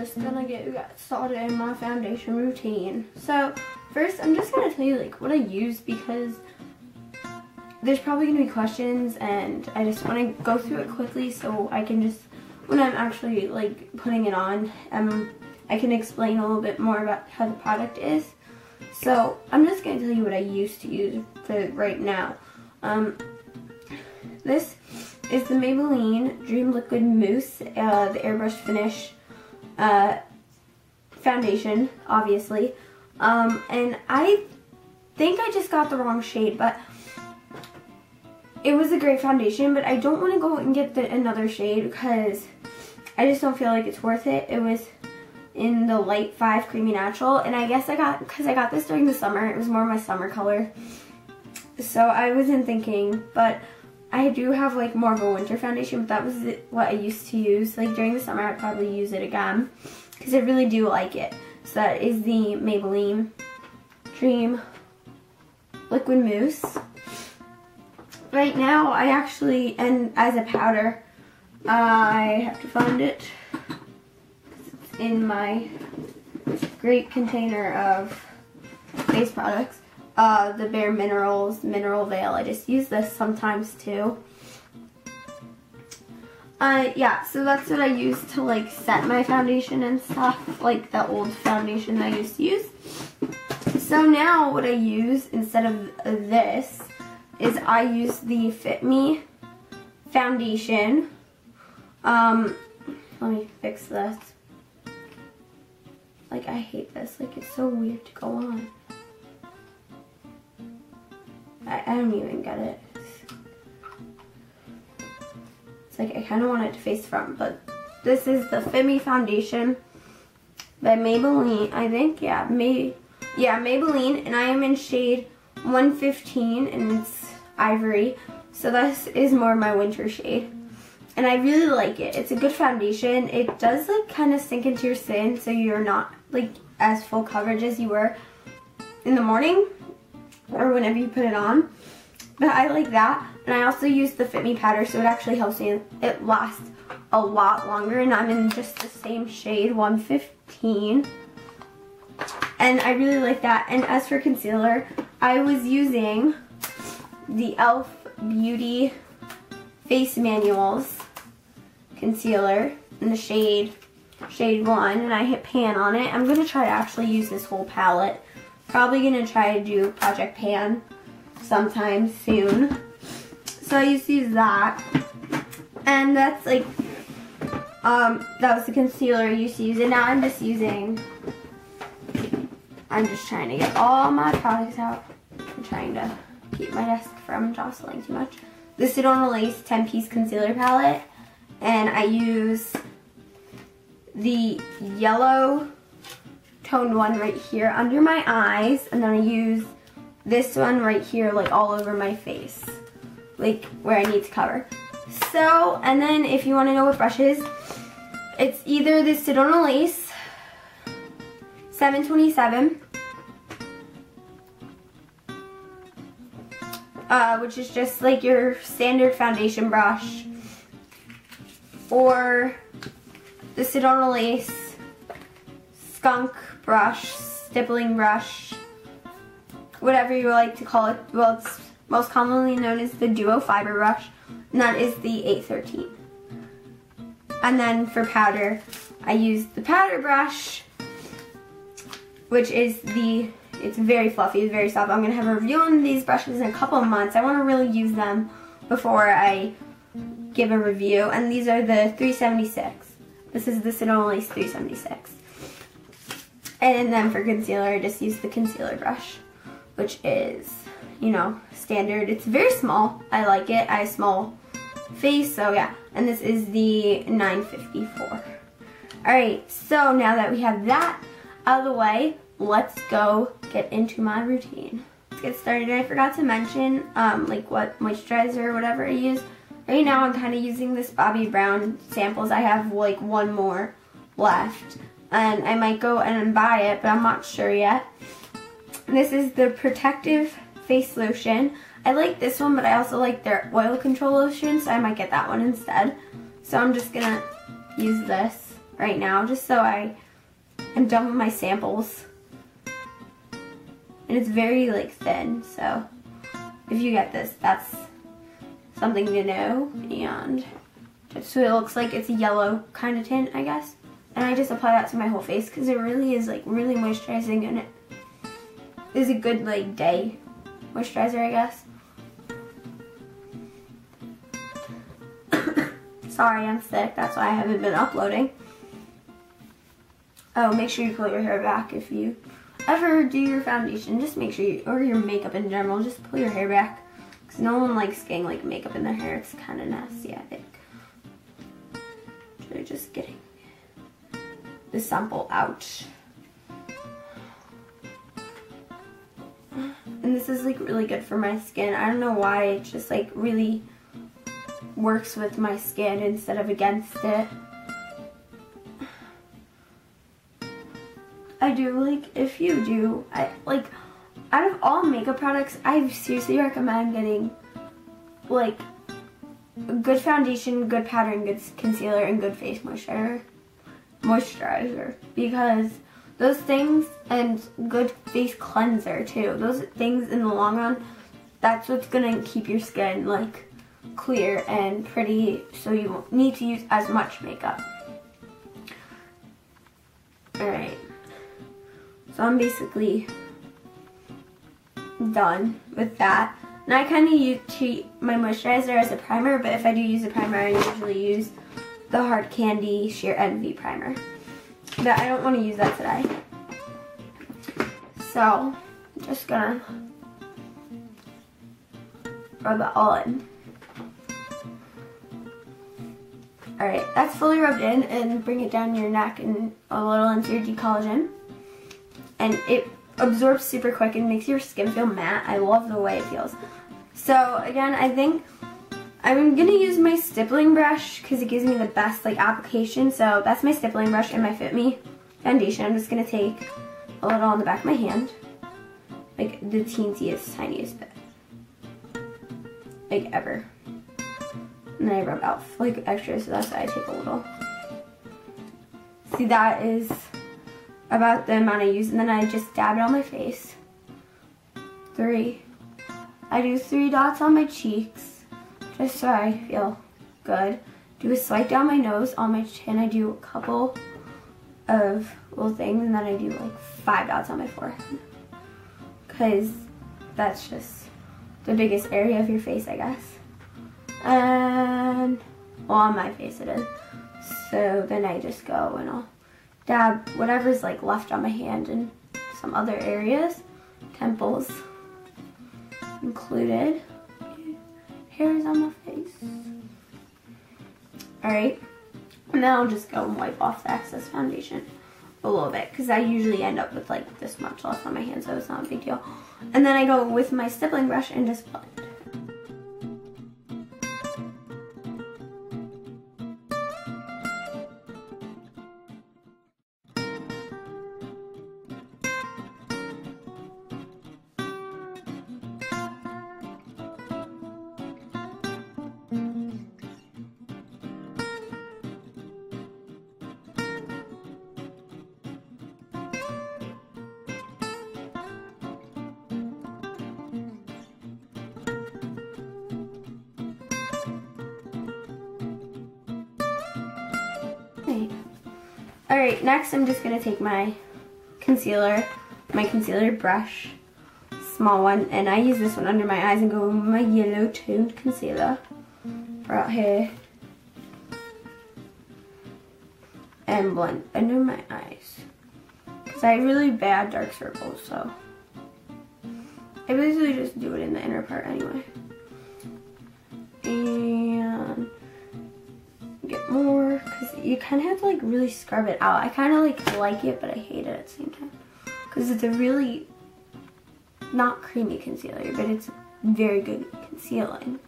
just gonna get started in my foundation routine. So first I'm just gonna tell you like what I use, because there's probably gonna be questions and I just want to go through it quickly so I can just, when I'm actually like putting it on, I can explain a little bit more about how the product is. So I'm just gonna tell you what I used to use for right now. This is the Maybelline Dream Liquid Mousse, the airbrush finish foundation, obviously. And I think I just got the wrong shade, but it was a great foundation, but I don't want to go and get another shade because I just don't feel like it's worth it. It was in the light 5 creamy natural, and I guess because I got this during the summer, it was more my summer color. So I wasn't thinking, but I do have like more of a winter foundation, but that was what I used to use. Like during the summer, I'd probably use it again because I really do like it. So that is the Maybelline Dream Liquid Mousse. Right now, I actually, and as a powder, I have to find it. It's in my great container of face products. The Bare Minerals Mineral Veil. I just use this sometimes too. Yeah, so that's what I use to like set my foundation and stuff, like the old foundation I used to use. So now what I use instead of this is I use the Fit Me foundation. Let me fix this. Like, I hate this. Like, it's so weird to go on. I don't even get it. It's like I kind of want it to face front, but this is the Fit Me foundation by Maybelline. I think, yeah, Maybelline, and I am in shade 115, and it's ivory. So this is more my winter shade, and I really like it. It's a good foundation. It does like kind of sink into your skin, so you're not like as full coverage as you were in the morning or whenever you put it on. But I like that, and I also use the Fit Me powder, so it actually helps me. It lasts a lot longer, and I'm in just the same shade, 115. And I really like that. And as for concealer, I was using the e.l.f. Beauty Face Manuals concealer in the shade 1, and I hit pan on it. I'm going to try to actually use this whole palette. Probably going to try to do Project Pan sometime soon. So I used to use that. And that's like, that was the concealer I used to use. And now I'm just trying to get all my products out. I'm trying to keep my desk from jostling too much. The Sedona Lace 10-piece concealer palette. And I use the yellow toned one right here under my eyes, and then I use this one right here like all over my face, like where I need to cover. So, and then if you want to know what brushes, it's either the Sedona Lace 727, which is just like your standard foundation brush, or the Sedona Lace skunk brush, stippling brush, whatever you like to call it. Well, it's most commonly known as the Duo Fiber brush, and that is the 813. And then for powder, I use the powder brush, which is it's very fluffy, it's very soft. I'm going to have a review on these brushes in a couple of months. I want to really use them before I give a review. And these are the 376. This is the Sedona Lace 376. And then for concealer, I just use the concealer brush, which is, you know, standard. It's very small. I like it. I have a small face, so yeah. And this is the 954. Alright, so now that we have that out of the way, let's go get into my routine. Let's get started. I forgot to mention like what moisturizer or whatever I use. Right now I'm kind of using this Bobbi Brown samples. I have like one more left, and I might go and buy it, but I'm not sure yet. This is the Protective Face Lotion. I like this one, but I also like their oil control lotion, so I might get that one instead. So I'm just gonna use this right now just so I am done with my samples. And it's very like thin, so if you get this, that's something to know. And so it looks like it's a yellow kind of tint, I guess. And I just apply that to my whole face because it really is like really moisturizing, and it is a good like day moisturizer, I guess. Sorry, I'm sick. That's why I haven't been uploading. Oh, make sure you pull your hair back if you ever do your foundation. Just make sure you, or your makeup in general, just pull your hair back. Because no one likes getting like makeup in their hair. It's kind of nasty, I think. So just getting the sample out. And this is like really good for my skin. I don't know why, it just like really works with my skin instead of against it. I do like, if you do, like out of all makeup products, I seriously recommend getting like a good foundation, good powder, good concealer, and good face moisturizer, because those things, and good face cleanser too, those things in the long run, that's what's gonna keep your skin like clear and pretty, so you won't need to use as much makeup. Alright, so I'm basically done with that. And I kind of treat my moisturizer as a primer, but if I do use a primer, I usually use the Hard Candy Sheer Envy primer. But I don't want to use that today. So, I'm just gonna rub it all in. Alright, that's fully rubbed in, and bring it down your neck and a little into your decollagen. And it absorbs super quick and makes your skin feel matte. I love the way it feels. So again, I think I'm gonna use my stippling brush because it gives me the best like application. So that's my stippling brush and my Fit Me foundation. I'm just gonna take a little on the back of my hand, like the teensiest, tiniest bit, like ever. And then I rub out like extra, so that's why I take a little. See, that is about the amount I use, and then I just dab it on my face. 3. I do 3 dots on my cheeks, just so I feel good. Do a swipe down my nose, on my chin I do a couple of little things, and then I do like 5 dots on my forehead. Because that's just the biggest area of your face, I guess. And, well, on my face it is. So then I just go and I'll dab whatever's like left on my hand in some other areas, temples included, hairs on my face. Alright, and then I'll just go and wipe off the excess foundation a little bit, because I usually end up with like this much left on my hand, so it's not a big deal. And then I go with my stippling brush and just blend. Alright, next I'm just going to take my concealer brush, small one, and I use this one under my eyes and go with my yellow toned concealer right here and blend under my eyes, because I have really bad dark circles, so I basically just do it in the inner part anyway. And get more, because you kind of have to like really scrub it out. I kind of like it, but I hate it at the same time, because it's a really not creamy concealer, but it's very good concealing.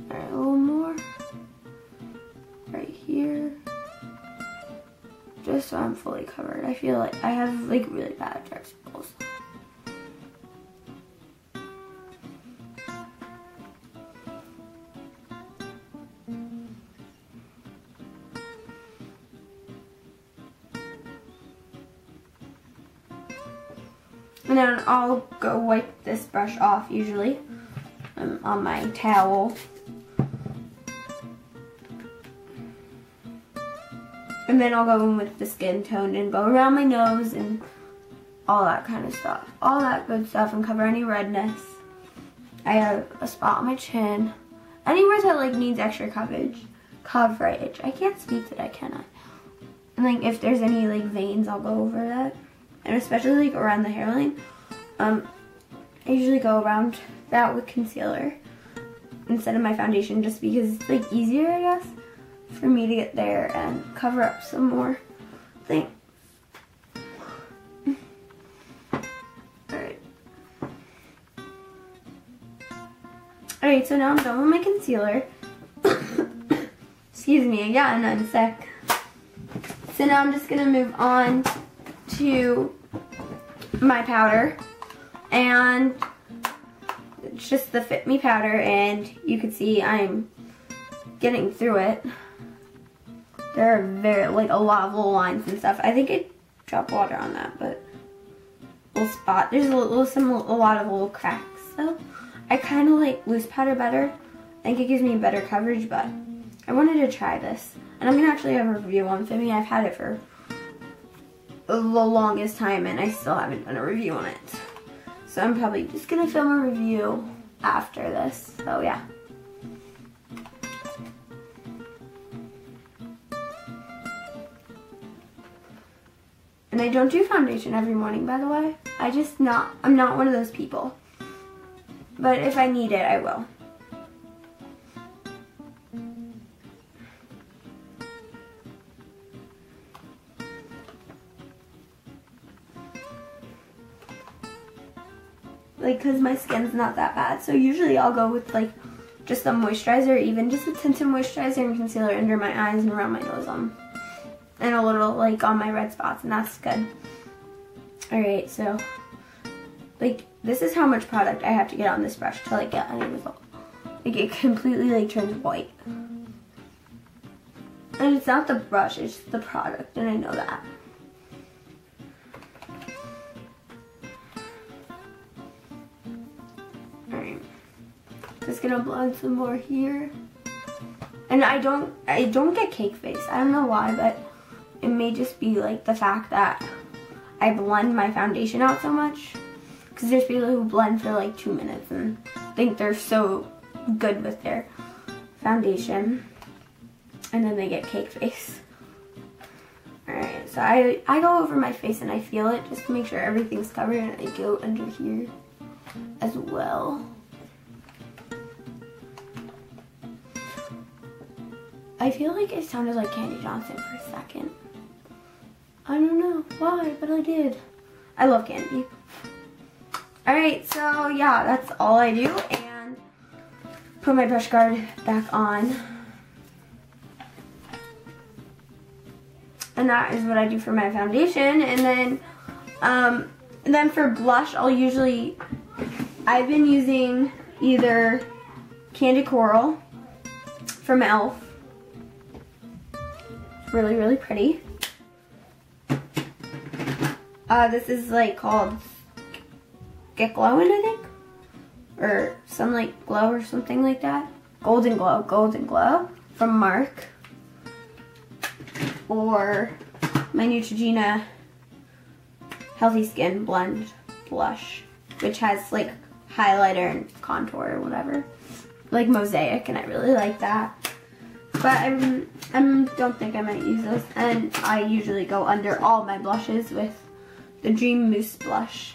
Alright, a little more right here. just so I'm fully covered. I feel like I have like really bad dark circles. And then I'll go wipe this brush off usually on my towel. And then I'll go in with the skin tone and go around my nose and all that kind of stuff. All that good stuff and cover any redness. I have a spot on my chin. Anywhere that like needs extra coverage. I can't speak today, can I? And like if there's any like veins, I'll go over that. And especially like around the hairline. I usually go around that with concealer instead of my foundation just because it's like easier, I guess, for me to get there and cover up some more things. Alright, so now I'm done with my concealer. Excuse me, I got another sec. So now I'm just going to move on to my powder. And it's just the Fit Me powder, and you can see I'm getting through it. There are like a lot of little lines and stuff. I think I dropped water on that, but little spot. There's a lot of little cracks though. I kind of like loose powder better. I think it gives me better coverage, but I wanted to try this. And I'm gonna actually have a review on Fit Me. I've had it for the longest time and I still haven't done a review on it. So I'm probably just gonna film a review after this. So yeah. And I don't do foundation every morning, by the way. I'm not one of those people. But if I need it, I will. Like, cause my skin's not that bad. So usually I'll go with like just a moisturizer, even just a tinted moisturizer and concealer under my eyes and around my nose and a little like on my red spots, and that's good. Alright, so like this is how much product I have to get on this brush to like get any result. Like it completely like turns white. And it's not the brush, it's the product, and I know that. Alright. Just gonna blend some more here. And I don't get cake face. I don't know why, but it may just be like the fact that I blend my foundation out so much. Because there's people who blend for like 2 minutes and think they're so good with their foundation. And then they get cake face. Alright, so I go over my face and I feel it just to make sure everything's covered, and I go under here as well. I feel like it sounded like Candy Johnson for a second. I don't know why, but I did. I love Candy. Alright, so yeah, that's all I do. And put my brush guard back on. And that is what I do for my foundation. And then for blush, I've been using either Candy Coral from e.l.f. Really, really pretty. This is like called Get Glowin', I think, or Sunlight Glow or something like that. Golden Glow from Mark, or my Neutrogena Healthy Skin Blend Blush, which has like highlighter and contour or whatever, like Mosaic, and I really like that. But I don't think I might use those. And I usually go under all my blushes with the Dream Mousse blush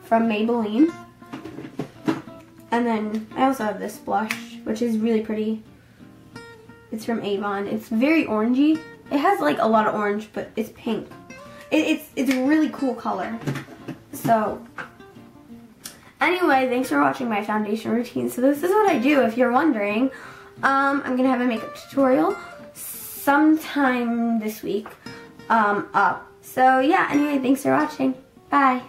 from Maybelline. And then I also have this blush, which is really pretty. It's from Avon. It's very orangey. It has like a lot of orange, but it's pink. It's a really cool color. So anyway, thanks for watching my foundation routine. So this is what I do, if you're wondering. I'm gonna have a makeup tutorial sometime this week up. So yeah, anyway, thanks for watching. Bye.